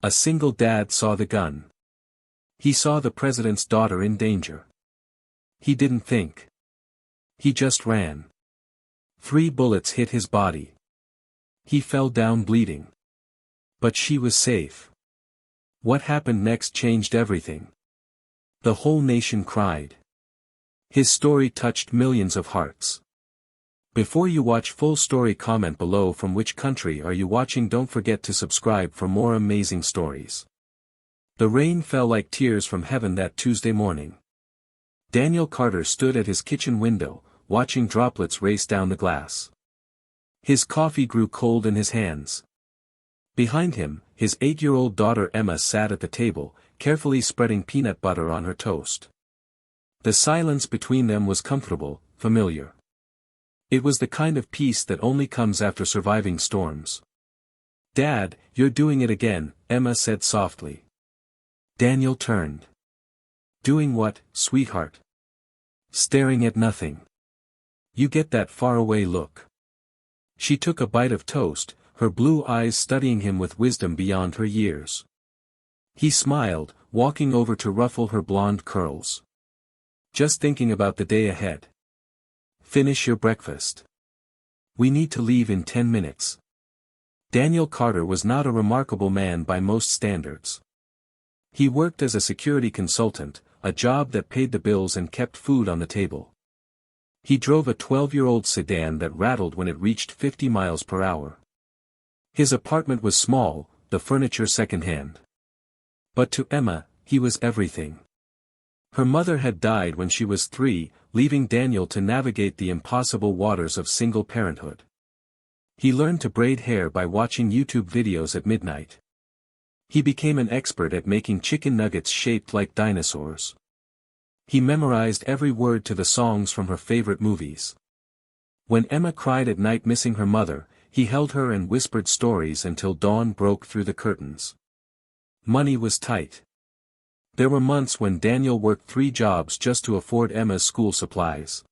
A single dad saw the gun. He saw the president's daughter in danger. He didn't think. He just ran. 3 bullets hit his body. He fell down bleeding. But she was safe. What happened next changed everything. The whole nation cried. His story touched millions of hearts. Before you watch full story, comment below from which country are you watching. Don't forget to subscribe for more amazing stories. The rain fell like tears from heaven that Tuesday morning. Daniel Carter stood at his kitchen window, watching droplets race down the glass. His coffee grew cold in his hands. Behind him, his 8-year-old daughter Emma sat at the table, carefully spreading peanut butter on her toast. The silence between them was comfortable, familiar. It was the kind of peace that only comes after surviving storms. "Dad, you're doing it again," Emma said softly. Daniel turned. "Doing what, sweetheart?" "Staring at nothing. You get that faraway look." She took a bite of toast, her blue eyes studying him with wisdom beyond her years. He smiled, walking over to ruffle her blonde curls. "Just thinking about the day ahead. Finish your breakfast. We need to leave in 10 minutes. Daniel Carter was not a remarkable man by most standards. He worked as a security consultant, a job that paid the bills and kept food on the table. He drove a 12-year-old sedan that rattled when it reached 50 miles per hour. His apartment was small, the furniture secondhand. But to Emma, he was everything. Her mother had died when she was 3, leaving Daniel to navigate the impossible waters of single parenthood. He learned to braid hair by watching YouTube videos at midnight. He became an expert at making chicken nuggets shaped like dinosaurs. He memorized every word to the songs from her favorite movies. When Emma cried at night missing her mother, he held her and whispered stories until dawn broke through the curtains. Money was tight. There were months when Daniel worked 3 jobs just to afford Emma's school supplies.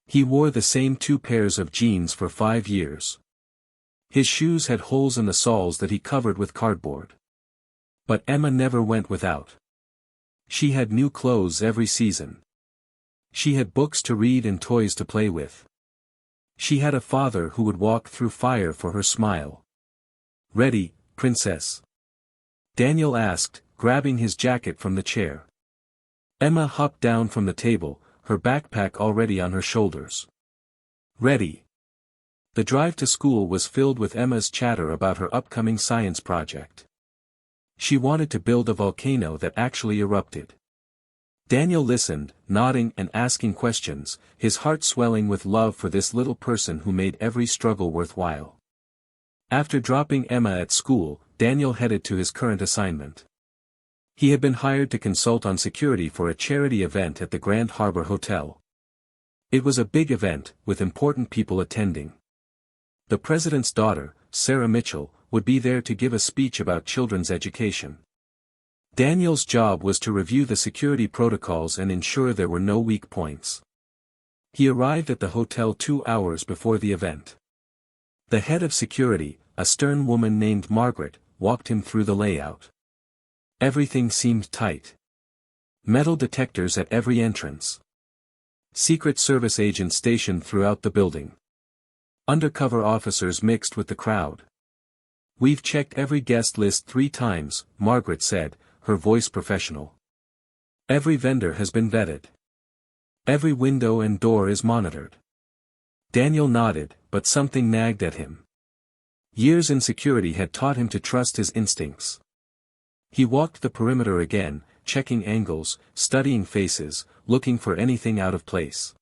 He wore the same 2 pairs of jeans for 5 years. His shoes had holes in the soles that he covered with cardboard. But Emma never went without. She had new clothes every season. She had books to read and toys to play with. She had a father who would walk through fire for her smile. "Ready, princess?" Daniel asked, grabbing his jacket from the chair. Emma hopped down from the table, her backpack already on her shoulders. "Ready." The drive to school was filled with Emma's chatter about her upcoming science project. She wanted to build a volcano that actually erupted. Daniel listened, nodding and asking questions, his heart swelling with love for this little person who made every struggle worthwhile. After dropping Emma at school, Daniel headed to his current assignment. He had been hired to consult on security for a charity event at the Grand Harbor Hotel. It was a big event, with important people attending. The president's daughter, Sarah Mitchell, would be there to give a speech about children's education. Daniel's job was to review the security protocols and ensure there were no weak points. He arrived at the hotel 2 hours before the event. The head of security, a stern woman named Margaret, walked him through the layout. Everything seemed tight. Metal detectors at every entrance. Secret Service agents stationed throughout the building. Undercover officers mixed with the crowd. "We've checked every guest list 3 times, Margaret said, her voice professional. "Every vendor has been vetted. Every window and door is monitored." Daniel nodded, but something nagged at him. Years in security had taught him to trust his instincts. He walked the perimeter again, checking angles, studying faces, looking for anything out of place.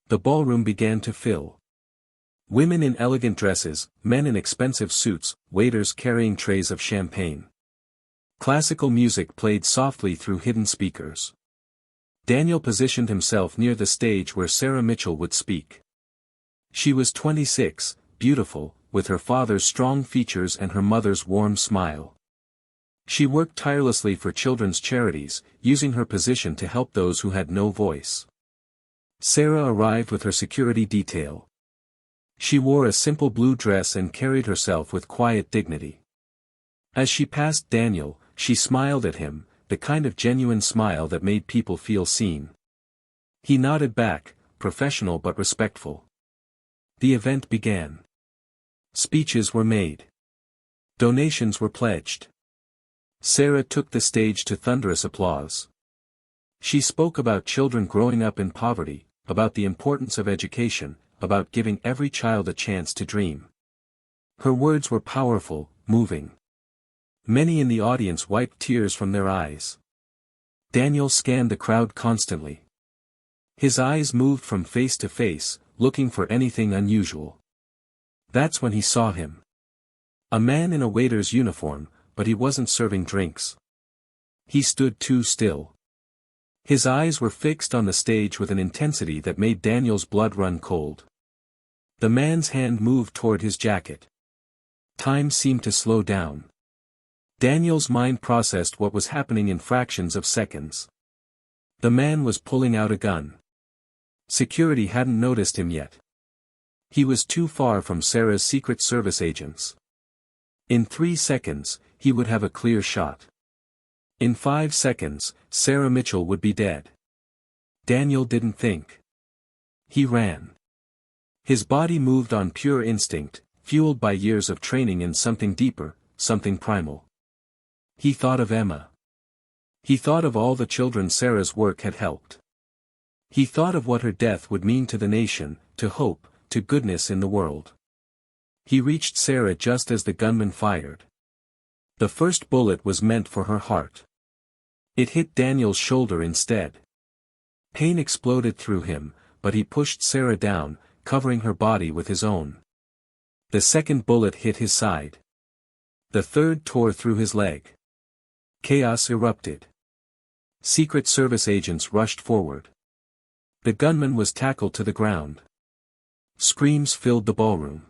The ballroom began to fill. Women in elegant dresses, men in expensive suits, waiters carrying trays of champagne. Classical music played softly through hidden speakers. Daniel positioned himself near the stage where Sarah Mitchell would speak. She was 26, beautiful, with her father's strong features and her mother's warm smile. She worked tirelessly for children's charities, using her position to help those who had no voice. Sarah arrived with her security detail. She wore a simple blue dress and carried herself with quiet dignity. As she passed Daniel, she smiled at him, the kind of genuine smile that made people feel seen. He nodded back, professional but respectful. The event began. Speeches were made. Donations were pledged. Sarah took the stage to thunderous applause. She spoke about children growing up in poverty, about the importance of education, about giving every child a chance to dream. Her words were powerful, moving. Many in the audience wiped tears from their eyes. Daniel scanned the crowd constantly. His eyes moved from face to face, looking for anything unusual. That's when he saw him. A man in a waiter's uniform, but he wasn't serving drinks. He stood too still. His eyes were fixed on the stage with an intensity that made Daniel's blood run cold. The man's hand moved toward his jacket. Time seemed to slow down. Daniel's mind processed what was happening in fractions of seconds. The man was pulling out a gun. Security hadn't noticed him yet. He was too far from Sarah's Secret Service agents. In 3 seconds, he would have a clear shot. In 5 seconds, Sarah Mitchell would be dead. Daniel didn't think. He ran. His body moved on pure instinct, fueled by years of training in something deeper, something primal. He thought of Emma. He thought of all the children Sarah's work had helped. He thought of what her death would mean to the nation, to hope, to goodness in the world. He reached Sarah just as the gunman fired. The first bullet was meant for her heart. It hit Daniel's shoulder instead. Pain exploded through him, but he pushed Sarah down, covering her body with his own. The second bullet hit his side. The third tore through his leg. Chaos erupted. Secret Service agents rushed forward. The gunman was tackled to the ground. Screams filled the ballroom.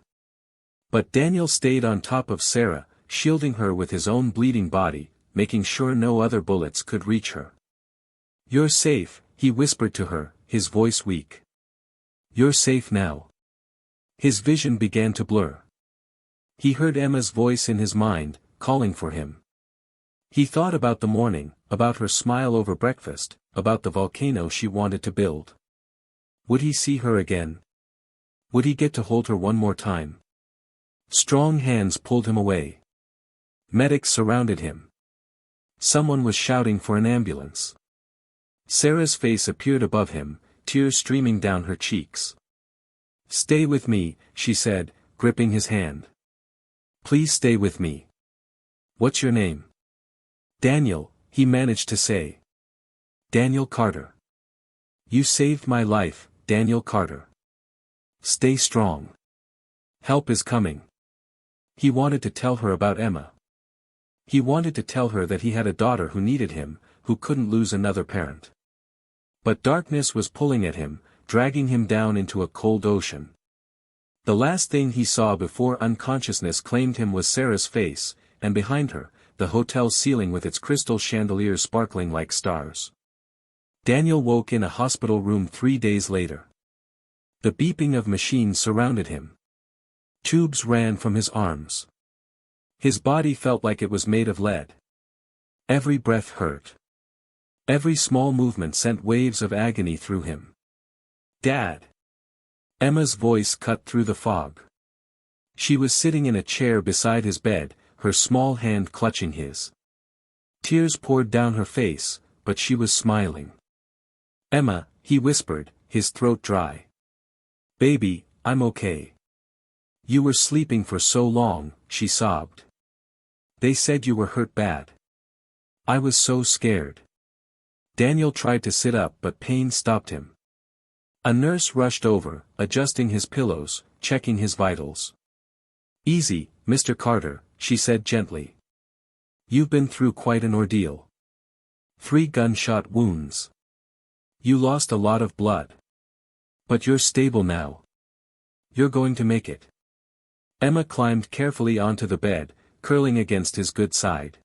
But Daniel stayed on top of Sarah, shielding her with his own bleeding body, making sure no other bullets could reach her. "You're safe," he whispered to her, his voice weak. "You're safe now." His vision began to blur. He heard Emma's voice in his mind, calling for him. He thought about the morning, about her smile over breakfast, about the volcano she wanted to build. Would he see her again? Would he get to hold her one more time? Strong hands pulled him away. Medics surrounded him. Someone was shouting for an ambulance. Sarah's face appeared above him, tears streaming down her cheeks. "Stay with me," she said, gripping his hand. "Please stay with me." "What's your name?" "Daniel," he managed to say. "Daniel Carter." "You saved my life, Daniel Carter. Stay strong. Help is coming." He wanted to tell her about Emma. He wanted to tell her that he had a daughter who needed him, who couldn't lose another parent. But darkness was pulling at him, dragging him down into a cold ocean. The last thing he saw before unconsciousness claimed him was Sarah's face, and behind her, the hotel's ceiling with its crystal chandeliers sparkling like stars. Daniel woke in a hospital room 3 days later. The beeping of machines surrounded him. Tubes ran from his arms. His body felt like it was made of lead. Every breath hurt. Every small movement sent waves of agony through him. "Dad!" Emma's voice cut through the fog. She was sitting in a chair beside his bed, her small hand clutching his. Tears poured down her face, but she was smiling. "Emma," he whispered, his throat dry. "Baby, I'm okay." "You were sleeping for so long," she sobbed. "They said you were hurt bad. I was so scared." Daniel tried to sit up but pain stopped him. A nurse rushed over, adjusting his pillows, checking his vitals. "Easy, Mr. Carter," she said gently. "You've been through quite an ordeal. 3 gunshot wounds. You lost a lot of blood. But you're stable now. You're going to make it." Emma climbed carefully onto the bed, curling against his good side.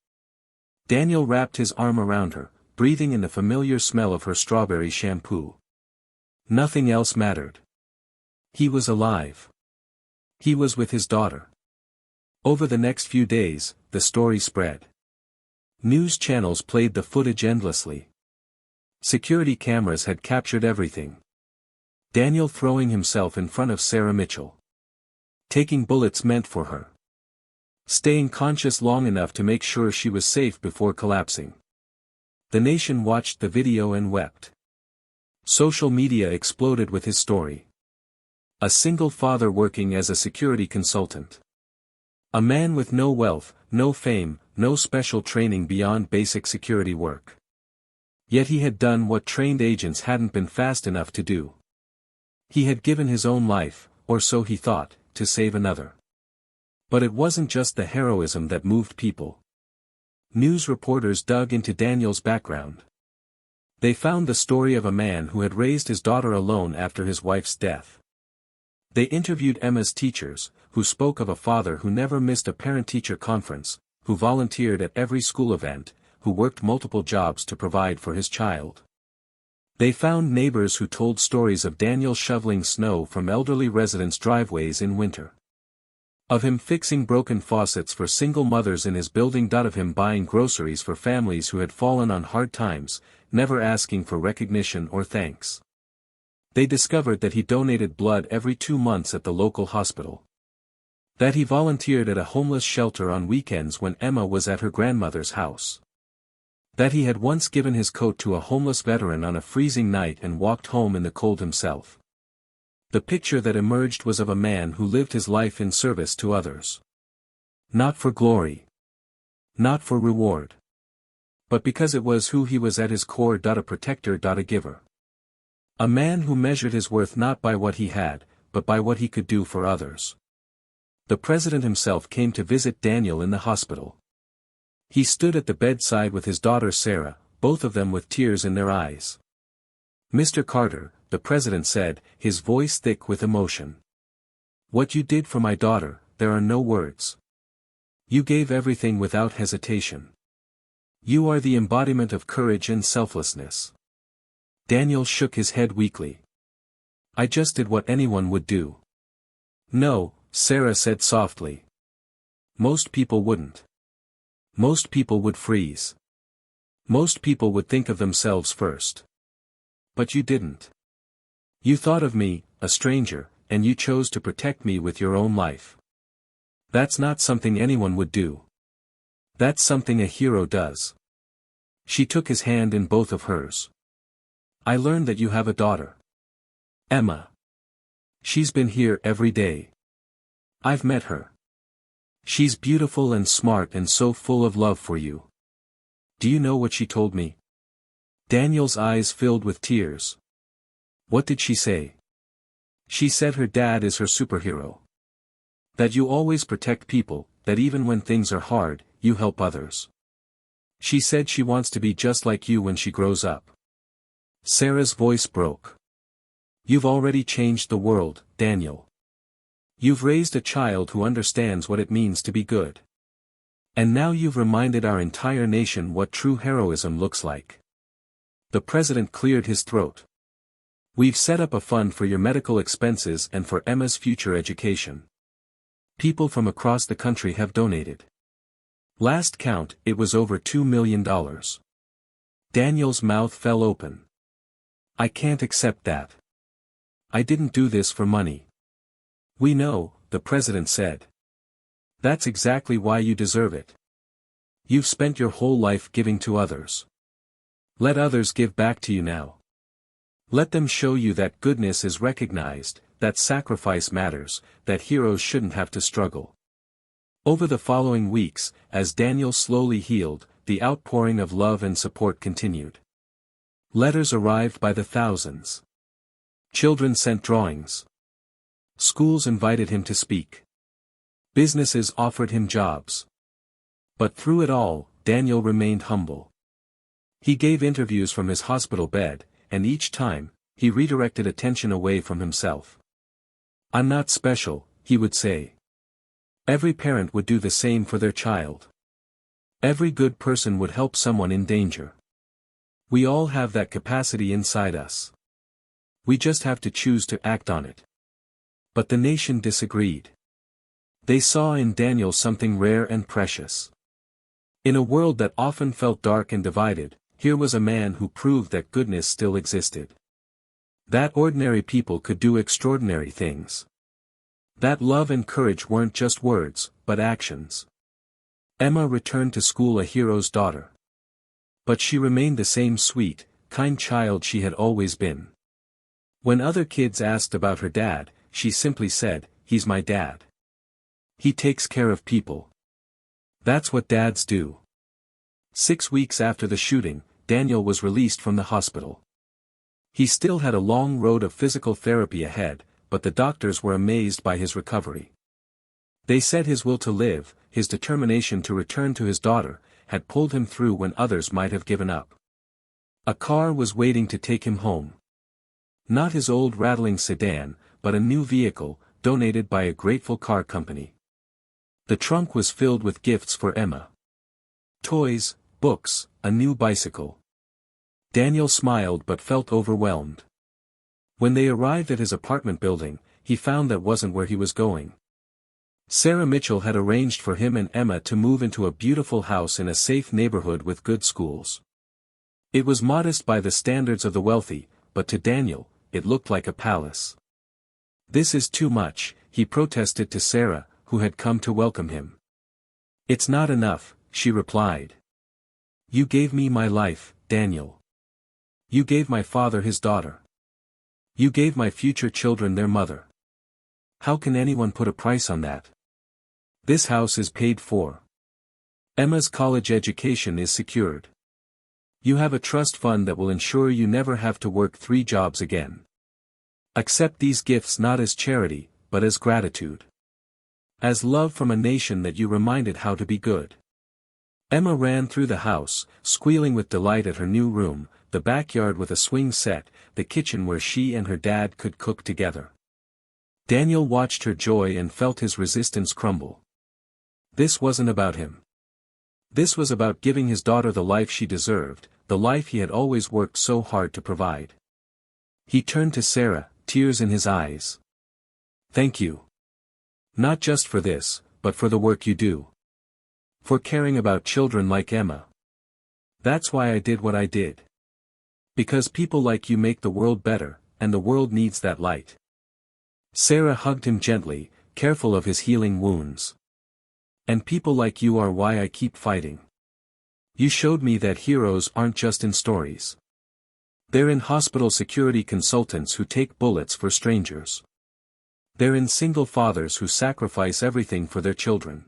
Daniel wrapped his arm around her, breathing in the familiar smell of her strawberry shampoo. Nothing else mattered. He was alive. He was with his daughter. Over the next few days, the story spread. News channels played the footage endlessly. Security cameras had captured everything. Daniel throwing himself in front of Sarah Mitchell. Taking bullets meant for her. Staying conscious long enough to make sure she was safe before collapsing. The nation watched the video and wept. Social media exploded with his story. A single father working as a security consultant. A man with no wealth, no fame, no special training beyond basic security work. Yet he had done what trained agents hadn't been fast enough to do. He had given his own life, or so he thought, to save another. But it wasn't just the heroism that moved people. News reporters dug into Daniel's background. They found the story of a man who had raised his daughter alone after his wife's death. They interviewed Emma's teachers, who spoke of a father who never missed a parent-teacher conference, who volunteered at every school event, who worked multiple jobs to provide for his child. They found neighbors who told stories of Daniel shoveling snow from elderly residents' driveways in winter. Of him fixing broken faucets for single mothers in his building. Of him buying groceries for families who had fallen on hard times, never asking for recognition or thanks. They discovered that he donated blood every 2 months at the local hospital. That he volunteered at a homeless shelter on weekends when Emma was at her grandmother's house. That he had once given his coat to a homeless veteran on a freezing night and walked home in the cold himself. The picture that emerged was of a man who lived his life in service to others. Not for glory. Not for reward. But because it was who he was at his core. A protector. A giver. A man who measured his worth not by what he had, but by what he could do for others. The president himself came to visit Daniel in the hospital. He stood at the bedside with his daughter Sarah, both of them with tears in their eyes. "Mr. Carter," the president said, his voice thick with emotion. "What you did for my daughter, there are no words. You gave everything without hesitation. You are the embodiment of courage and selflessness." Daniel shook his head weakly. "I just did what anyone would do." "No," Sarah said softly. "Most people wouldn't. Most people would freeze. Most people would think of themselves first. But you didn't. You thought of me, a stranger, and you chose to protect me with your own life. That's not something anyone would do. That's something a hero does." She took his hand in both of hers. "I learned that you have a daughter. Emma. She's been here every day. I've met her. She's beautiful and smart and so full of love for you. Do you know what she told me?" Daniel's eyes filled with tears. "What did she say?" "She said her dad is her superhero. That you always protect people, that even when things are hard, you help others. She said she wants to be just like you when she grows up." Sarah's voice broke. "You've already changed the world, Daniel. You've raised a child who understands what it means to be good. And now you've reminded our entire nation what true heroism looks like." The president cleared his throat. "We've set up a fund for your medical expenses and for Emma's future education. People from across the country have donated. Last count, it was over $2 million. Daniel's mouth fell open. "I can't accept that. I didn't do this for money." "We know," the president said. "That's exactly why you deserve it. You've spent your whole life giving to others. Let others give back to you now. Let them show you that goodness is recognized, that sacrifice matters, that heroes shouldn't have to struggle." Over the following weeks, as Daniel slowly healed, the outpouring of love and support continued. Letters arrived by the thousands. Children sent drawings. Schools invited him to speak. Businesses offered him jobs. But through it all, Daniel remained humble. He gave interviews from his hospital bed, and each time, he redirected attention away from himself. "I'm not special," he would say. Every parent would do the same for their child. Every good person would help someone in danger. We all have that capacity inside us. We just have to choose to act on it. But the nation disagreed. They saw in Daniel something rare and precious. In a world that often felt dark and divided, here was a man who proved that goodness still existed. That ordinary people could do extraordinary things. That love and courage weren't just words, but actions. Emma returned to school a hero's daughter. But she remained the same sweet, kind child she had always been. When other kids asked about her dad, she simply said, "He's my dad. He takes care of people. That's what dads do." 6 weeks after the shooting, Daniel was released from the hospital. He still had a long road of physical therapy ahead, but the doctors were amazed by his recovery. They said his will to live, his determination to return to his daughter, had pulled him through when others might have given up. A car was waiting to take him home. Not his old rattling sedan, but a new vehicle, donated by a grateful car company. The trunk was filled with gifts for Emma. Toys, books, a new bicycle. Daniel smiled but felt overwhelmed. When they arrived at his apartment building, he found that wasn't where he was going. Sarah Mitchell had arranged for him and Emma to move into a beautiful house in a safe neighborhood with good schools. It was modest by the standards of the wealthy, but to Daniel, it looked like a palace. "This is too much," he protested to Sarah, who had come to welcome him. "It's not enough," she replied. "You gave me my life, Daniel. You gave my father his daughter. You gave my future children their mother. How can anyone put a price on that? This house is paid for. Emma's college education is secured. You have a trust fund that will ensure you never have to work 3 jobs again. Accept these gifts not as charity, but as gratitude. As love from a nation that you reminded how to be good." Emma ran through the house, squealing with delight at her new room, the backyard with a swing set, the kitchen where she and her dad could cook together. Daniel watched her joy and felt his resistance crumble. This wasn't about him. This was about giving his daughter the life she deserved, the life he had always worked so hard to provide. He turned to Sarah, tears in his eyes. "Thank you. Not just for this, but for the work you do. For caring about children like Emma. That's why I did what I did. Because people like you make the world better, and the world needs that light." Sarah hugged him gently, careful of his healing wounds. "And people like you are why I keep fighting. You showed me that heroes aren't just in stories. They're in hospital security consultants who take bullets for strangers. They're in single fathers who sacrifice everything for their children.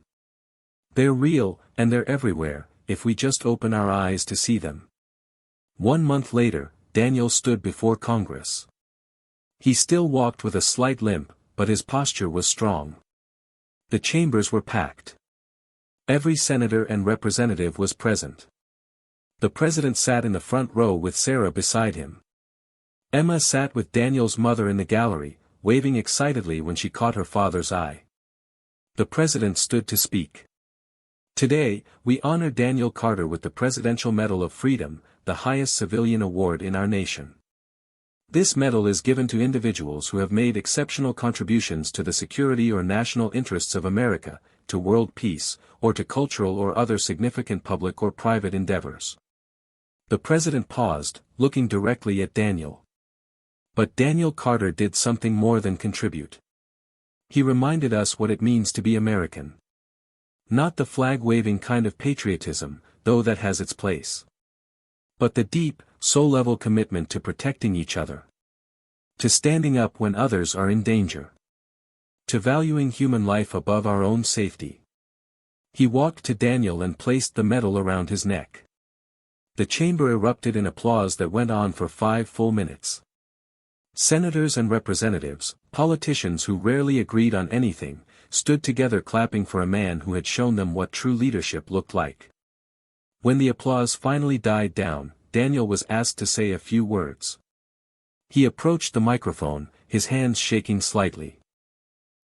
They're real, and they're everywhere, if we just open our eyes to see them." 1 month later, Daniel stood before Congress. He still walked with a slight limp, but his posture was strong. The chambers were packed. Every senator and representative was present. The president sat in the front row with Sarah beside him. Emma sat with Daniel's mother in the gallery, waving excitedly when she caught her father's eye. The president stood to speak. "Today, we honor Daniel Carter with the Presidential Medal of Freedom, the highest civilian award in our nation. This medal is given to individuals who have made exceptional contributions to the security or national interests of America, to world peace, or to cultural or other significant public or private endeavors." The president paused, looking directly at Daniel. But Daniel Carter did something more than contribute. He reminded us what it means to be American. Not the flag-waving kind of patriotism, though that has its place. But the deep, soul-level commitment to protecting each other. To standing up when others are in danger. To valuing human life above our own safety. He walked to Daniel and placed the medal around his neck. The chamber erupted in applause that went on for 5 full minutes. Senators and representatives, politicians who rarely agreed on anything, stood together clapping for a man who had shown them what true leadership looked like. When the applause finally died down, Daniel was asked to say a few words. He approached the microphone, his hands shaking slightly.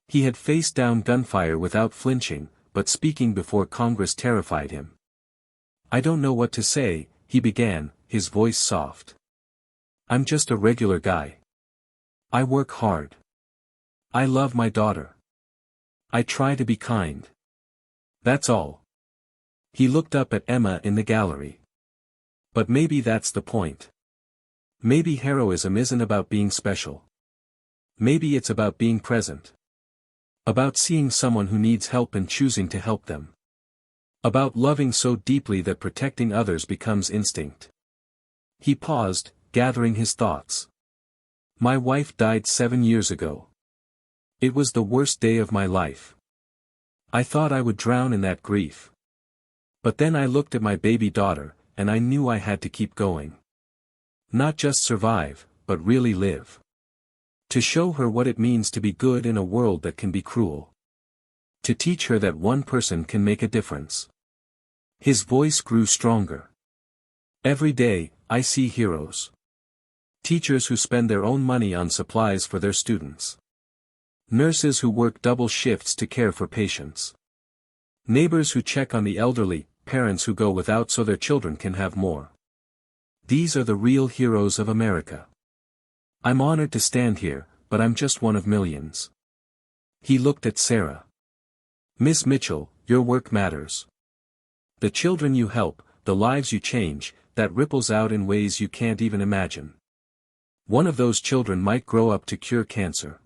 He had faced down gunfire without flinching, but speaking before Congress terrified him. "I don't know what to say," he began, his voice soft. "I'm just a regular guy. I work hard. I love my daughter. I try to be kind. That's all. He looked up at Emma in the gallery. But maybe that's the point. Maybe heroism isn't about being special. Maybe it's about being present. About seeing someone who needs help and choosing to help them. About loving so deeply that protecting others becomes instinct. He paused, gathering his thoughts. My wife died 7 years ago. It was the worst day of my life. I thought I would drown in that grief. But then I looked at my baby daughter, and I knew I had to keep going. Not just survive, but really live. To show her what it means to be good in a world that can be cruel. To teach her that one person can make a difference. His voice grew stronger. Every day, I see heroes. Teachers who spend their own money on supplies for their students. Nurses who work double shifts to care for patients. Neighbors who check on the elderly, parents who go without so their children can have more. These are the real heroes of America. I'm honored to stand here, but I'm just one of millions. He looked at Sarah. Miss Mitchell, your work matters. The children you help, the lives you change, that ripples out in ways you can't even imagine. One of those children might grow up to cure cancer.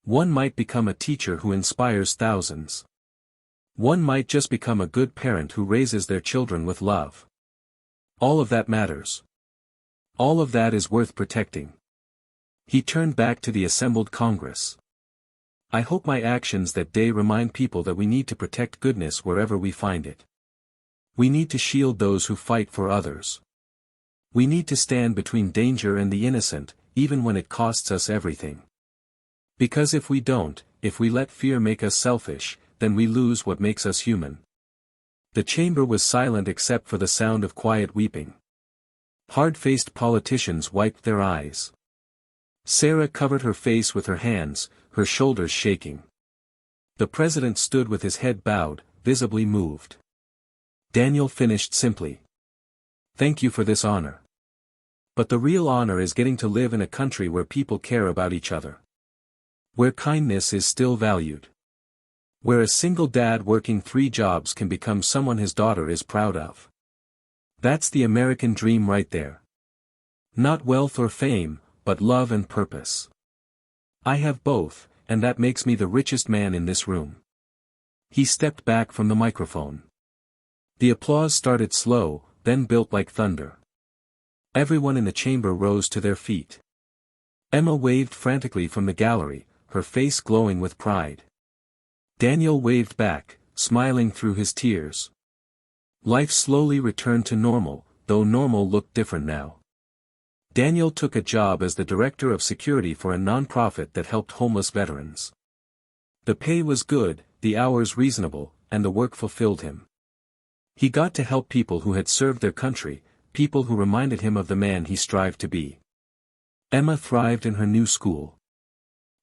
One might become a teacher who inspires thousands. One might just become a good parent who raises their children with love. All of that matters. All of that is worth protecting. He turned back to the assembled Congress. I hope my actions that day remind people that we need to protect goodness wherever we find it. We need to shield those who fight for others. We need to stand between danger and the innocent, even when it costs us everything. Because if we don't, if we let fear make us selfish, then we lose what makes us human. The chamber was silent except for the sound of quiet weeping. Hard-faced politicians wiped their eyes. Sarah covered her face with her hands, her shoulders shaking. The president stood with his head bowed, visibly moved. Daniel finished simply. Thank you for this honor. But the real honor is getting to live in a country where people care about each other. Where kindness is still valued. Where a single dad working 3 jobs can become someone his daughter is proud of. That's the American dream right there. Not wealth or fame, but love and purpose. I have both, and that makes me the richest man in this room. He stepped back from the microphone. The applause started slow, then built like thunder. Everyone in the chamber rose to their feet. Emma waved frantically from the gallery, her face glowing with pride. Daniel waved back, smiling through his tears. Life slowly returned to normal, though normal looked different now. Daniel took a job as the director of security for a nonprofit that helped homeless veterans. The pay was good, the hours reasonable, and the work fulfilled him. He got to help people who had served their country, people who reminded him of the man he strived to be. Emma thrived in her new school.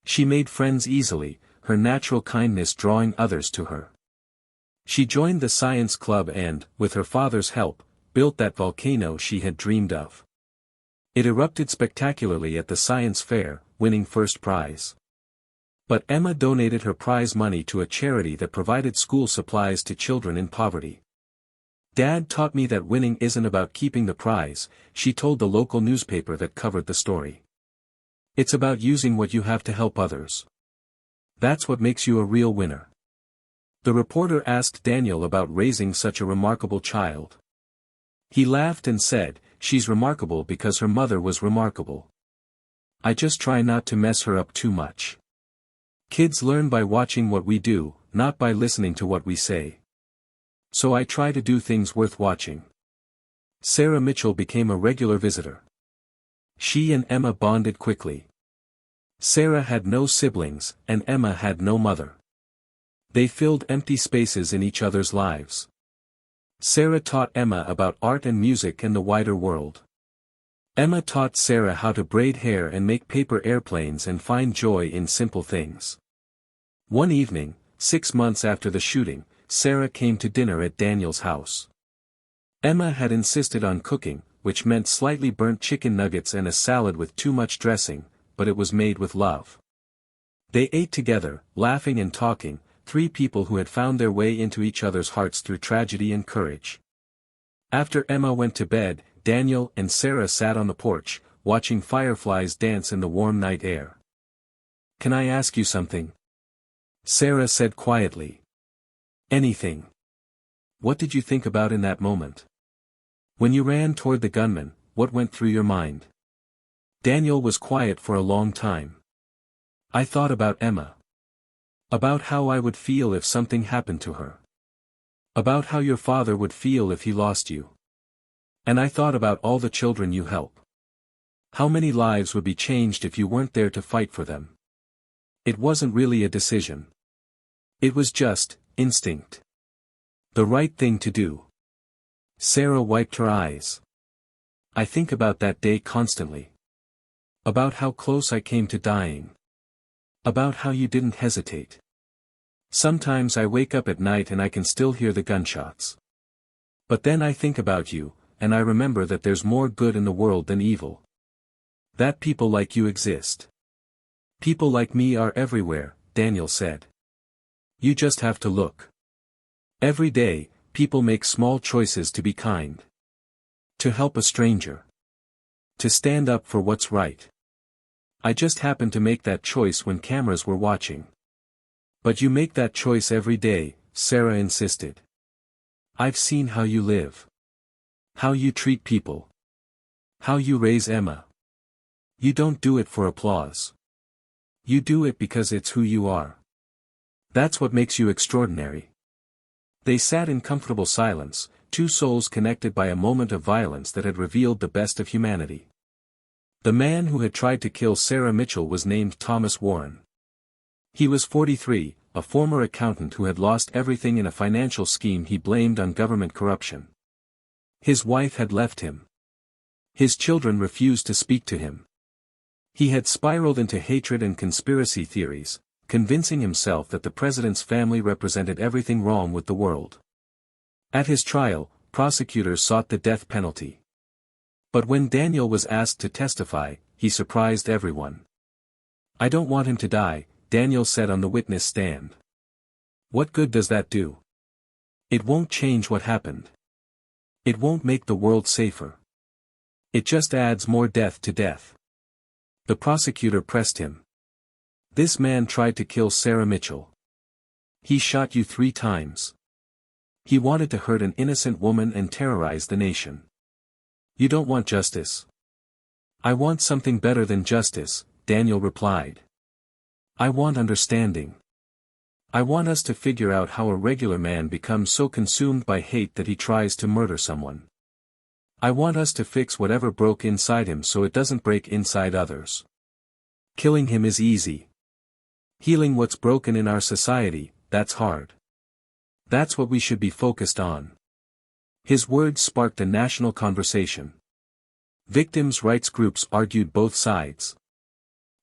She made friends easily, her natural kindness drawing others to her. She joined the science club and, with her father's help, built that volcano she had dreamed of. It erupted spectacularly at the science fair, winning first prize. But Emma donated her prize money to a charity that provided school supplies to children in poverty. Dad taught me that winning isn't about keeping the prize, she told the local newspaper that covered the story. It's about using what you have to help others. That's what makes you a real winner. The reporter asked Daniel about raising such a remarkable child. He laughed and said, "She's remarkable because her mother was remarkable. I just try not to mess her up too much. Kids learn by watching what we do, not by listening to what we say. So I try to do things worth watching." Sarah Mitchell became a regular visitor. She and Emma bonded quickly. Sarah had no siblings, and Emma had no mother. They filled empty spaces in each other's lives. Sarah taught Emma about art and music and the wider world. Emma taught Sarah how to braid hair and make paper airplanes and find joy in simple things. One evening, 6 months after the shooting, Sarah came to dinner at Daniel's house. Emma had insisted on cooking, which meant slightly burnt chicken nuggets and a salad with too much dressing, but it was made with love. They ate together, laughing and talking, three people who had found their way into each other's hearts through tragedy and courage. After Emma went to bed, Daniel and Sarah sat on the porch, watching fireflies dance in the warm night air. "Can I ask you something?" Sarah said quietly. "Anything." "What did you think about in that moment? When you ran toward the gunman, what went through your mind?" Daniel was quiet for a long time. "I thought about Emma. About how I would feel if something happened to her. About how your father would feel if he lost you. And I thought about all the children you help. How many lives would be changed if you weren't there to fight for them. It wasn't really a decision. It was just instinct. The right thing to do." Sarah wiped her eyes. "I think about that day constantly. About how close I came to dying. About how you didn't hesitate. Sometimes I wake up at night and I can still hear the gunshots. But then I think about you, and I remember that there's more good in the world than evil. That people like you exist. People like me are everywhere," Daniel said. "You just have to look. Every day, people make small choices to be kind. To help a stranger. To stand up for what's right. I just happened to make that choice when cameras were watching." "But you make that choice every day," Sarah insisted. "I've seen how you live. How you treat people. How you raise Emma. You don't do it for applause. You do it because it's who you are. That's what makes you extraordinary." They sat in comfortable silence, two souls connected by a moment of violence that had revealed the best of humanity. The man who had tried to kill Sarah Mitchell was named Thomas Warren. He was 43, a former accountant who had lost everything in a financial scheme he blamed on government corruption. His wife had left him. His children refused to speak to him. He had spiraled into hatred and conspiracy theories, convincing himself that the president's family represented everything wrong with the world. At his trial, prosecutors sought the death penalty. But when Daniel was asked to testify, he surprised everyone. "I don't want him to die," Daniel said on the witness stand. "What good does that do? It won't change what happened. It won't make the world safer. It just adds more death to death." The prosecutor pressed him. "This man tried to kill Sarah Mitchell. He shot you 3 times. He wanted to hurt an innocent woman and terrorize the nation. You don't want justice." "I want something better than justice," Daniel replied. "I want understanding. I want us to figure out how a regular man becomes so consumed by hate that he tries to murder someone. I want us to fix whatever broke inside him so it doesn't break inside others. Killing him is easy. Healing what's broken in our society, that's hard. That's what we should be focused on." His words sparked a national conversation. Victims' rights groups argued both sides.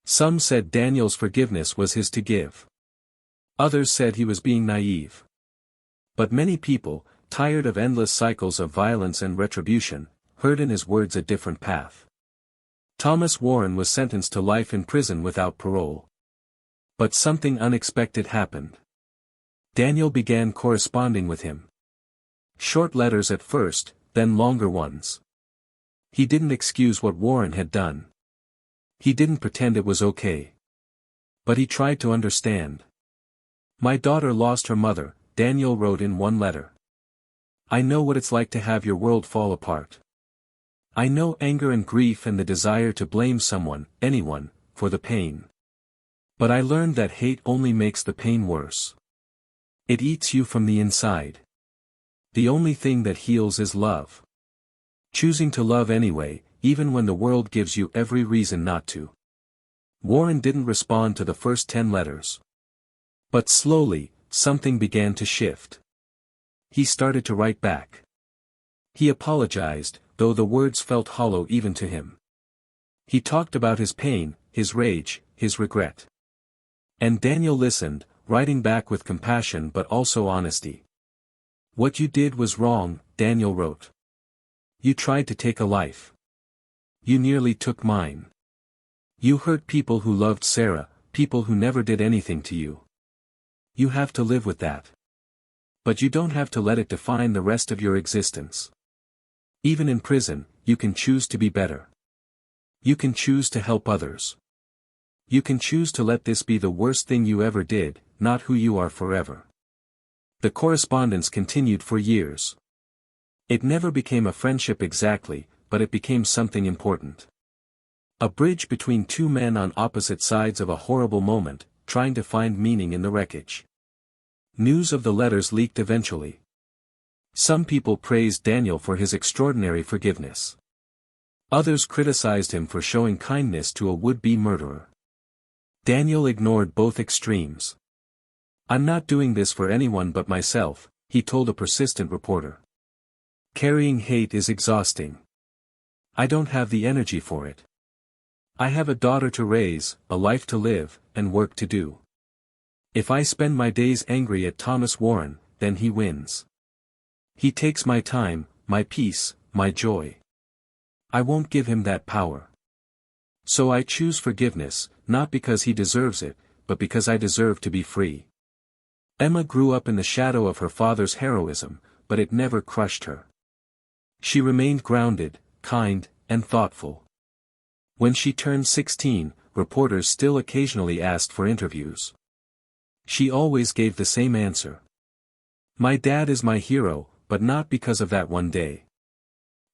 Some said Daniel's forgiveness was his to give. Others said he was being naive. But many people, tired of endless cycles of violence and retribution, heard in his words a different path. Thomas Warren was sentenced to life in prison without parole. But something unexpected happened. Daniel began corresponding with him. Short letters at first, then longer ones. He didn't excuse what Warren had done. He didn't pretend it was okay. But he tried to understand. "My daughter lost her mother," Daniel wrote in one letter. "I know what it's like to have your world fall apart. I know anger and grief and the desire to blame someone, anyone, for the pain. But I learned that hate only makes the pain worse. It eats you from the inside. The only thing that heals is love. Choosing to love anyway, even when the world gives you every reason not to." Warren didn't respond to the first 10 letters. But slowly, something began to shift. He started to write back. He apologized, though the words felt hollow even to him. He talked about his pain, his rage, his regret. And Daniel listened, writing back with compassion but also honesty. "What you did was wrong," Daniel wrote. "You tried to take a life. You nearly took mine. You hurt people who loved Sarah, people who never did anything to you. You have to live with that. But you don't have to let it define the rest of your existence. Even in prison, you can choose to be better. You can choose to help others. You can choose to let this be the worst thing you ever did, not who you are forever. The correspondence continued for years. It never became a friendship exactly, but it became something important. A bridge between two men on opposite sides of a horrible moment, trying to find meaning in the wreckage. News of the letters leaked eventually. Some people praised Daniel for his extraordinary forgiveness. Others criticized him for showing kindness to a would-be murderer. Daniel ignored both extremes. "I'm not doing this for anyone but myself," he told a persistent reporter. "Carrying hate is exhausting. I don't have the energy for it. I have a daughter to raise, a life to live, and work to do. If I spend my days angry at Thomas Warren, then he wins. He takes my time, my peace, my joy. I won't give him that power. So I choose forgiveness, not because he deserves it, but because I deserve to be free." Emma grew up in the shadow of her father's heroism, but it never crushed her. She remained grounded, kind, and thoughtful. When she turned 16, reporters still occasionally asked for interviews. She always gave the same answer. "My dad is my hero, but not because of that one day.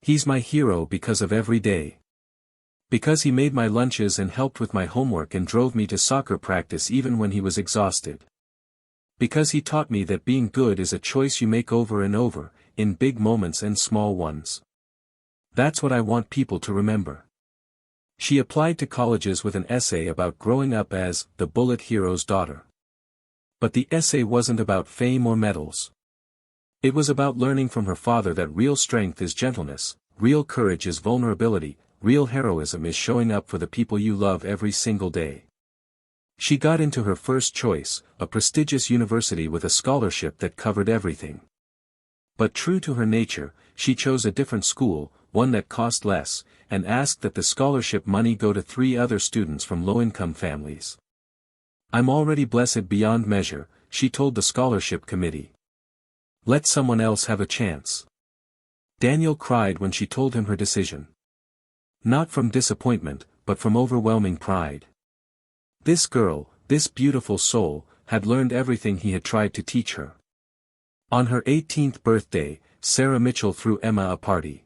He's my hero because of every day. Because he made my lunches and helped with my homework and drove me to soccer practice even when he was exhausted. Because he taught me that being good is a choice you make over and over, in big moments and small ones. That's what I want people to remember." She applied to colleges with an essay about growing up as the bullet hero's daughter. But the essay wasn't about fame or medals. It was about learning from her father that real strength is gentleness, real courage is vulnerability, real heroism is showing up for the people you love every single day. She got into her first choice, a prestigious university with a scholarship that covered everything. But true to her nature, she chose a different school, one that cost less, and asked that the scholarship money go to 3 other students from low-income families. "I'm already blessed beyond measure," she told the scholarship committee. "Let someone else have a chance." Daniel cried when she told him her decision. Not from disappointment, but from overwhelming pride. This girl, this beautiful soul, had learned everything he had tried to teach her. On her 18th birthday, Sarah Mitchell threw Emma a party.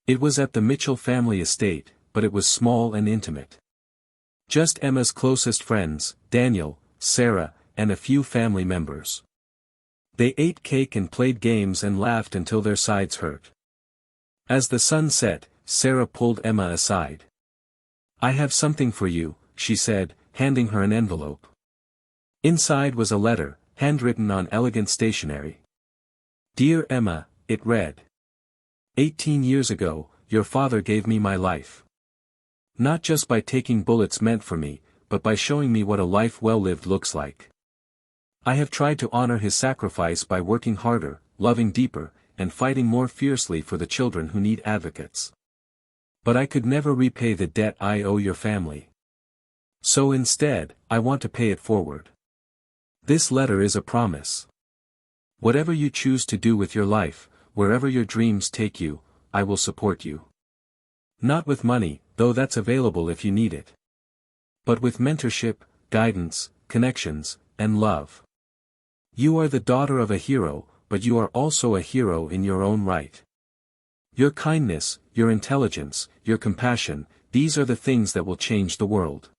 It was at the Mitchell family estate, but it was small and intimate. Just Emma's closest friends, Daniel, Sarah, and a few family members. They ate cake and played games and laughed until their sides hurt. As the sun set, Sarah pulled Emma aside. "I have something for you," she said, handing her an envelope. Inside was a letter, handwritten on elegant stationery. "Dear Emma," it read. 18 years ago, your father gave me my life. Not just by taking bullets meant for me, but by showing me what a life well lived looks like. I have tried to honor his sacrifice by working harder, loving deeper, and fighting more fiercely for the children who need advocates. But I could never repay the debt I owe your family. So instead, I want to pay it forward. This letter is a promise. Whatever you choose to do with your life, wherever your dreams take you, I will support you. Not with money, though that's available if you need it. But with mentorship, guidance, connections, and love. You are the daughter of a hero, but you are also a hero in your own right. Your kindness, your intelligence, your compassion, these are the things that will change the world.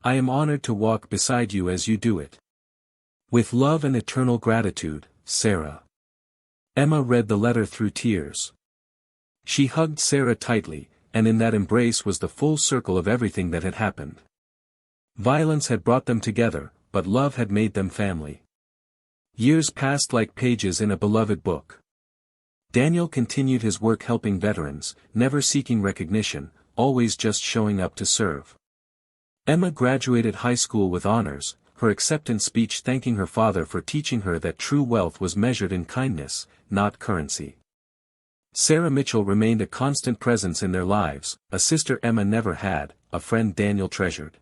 I am honored to walk beside you as you do it. With love and eternal gratitude, Sarah. Emma read the letter through tears. She hugged Sarah tightly, and in that embrace was the full circle of everything that had happened. Violence had brought them together, but love had made them family. Years passed like pages in a beloved book. Daniel continued his work helping veterans, never seeking recognition, always just showing up to serve. Emma graduated high school with honors, her acceptance speech thanking her father for teaching her that true wealth was measured in kindness, not currency. Sarah Mitchell remained a constant presence in their lives, a sister Emma never had, a friend Daniel treasured.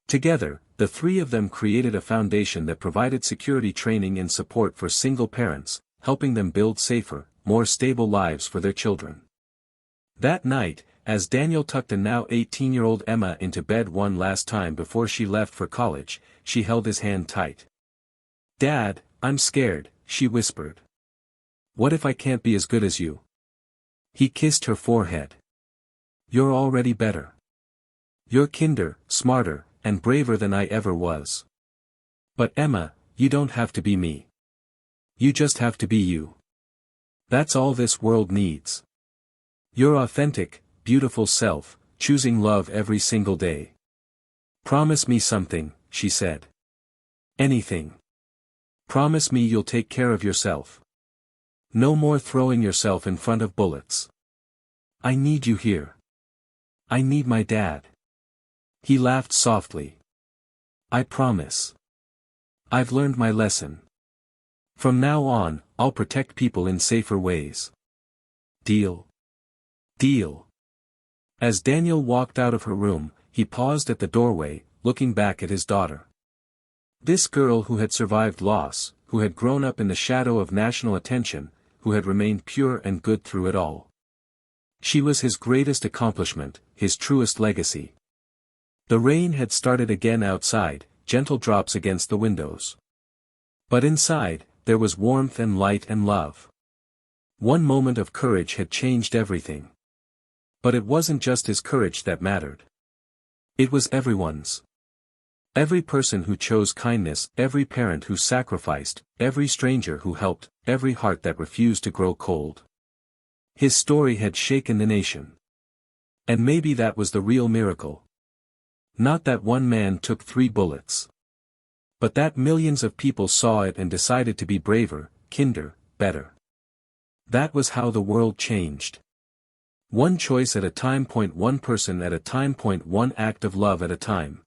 Together, the three of them created a foundation that provided security training and support for single parents, helping them build safer, more stable lives for their children. That night, as Daniel tucked a now 18-year-old Emma into bed one last time before she left for college, she held his hand tight. "Dad, I'm scared," she whispered. "What if I can't be as good as you?" He kissed her forehead. "You're already better. You're kinder, smarter, and braver than I ever was. But Emma, you don't have to be me. You just have to be you. That's all this world needs. Your authentic, beautiful self, choosing love every single day. Promise me something," she said. "Anything. Promise me you'll take care of yourself. No more throwing yourself in front of bullets. I need you here. I need my dad." He laughed softly. "I promise. I've learned my lesson. From now on, I'll protect people in safer ways. Deal? Deal." As Daniel walked out of her room, he paused at the doorway, looking back at his daughter. This girl who had survived loss, who had grown up in the shadow of national attention, who had remained pure and good through it all. She was his greatest accomplishment, his truest legacy. The rain had started again outside, gentle drops against the windows. But inside, there was warmth and light and love. One moment of courage had changed everything. But it wasn't just his courage that mattered. It was everyone's. Every person who chose kindness, every parent who sacrificed, every stranger who helped, every heart that refused to grow cold. His story had shaken the nation. And maybe that was the real miracle. Not that one man took 3 bullets. But that millions of people saw it and decided to be braver, kinder, better. That was how the world changed. One choice at a time. One person at a time. One act of love at a time.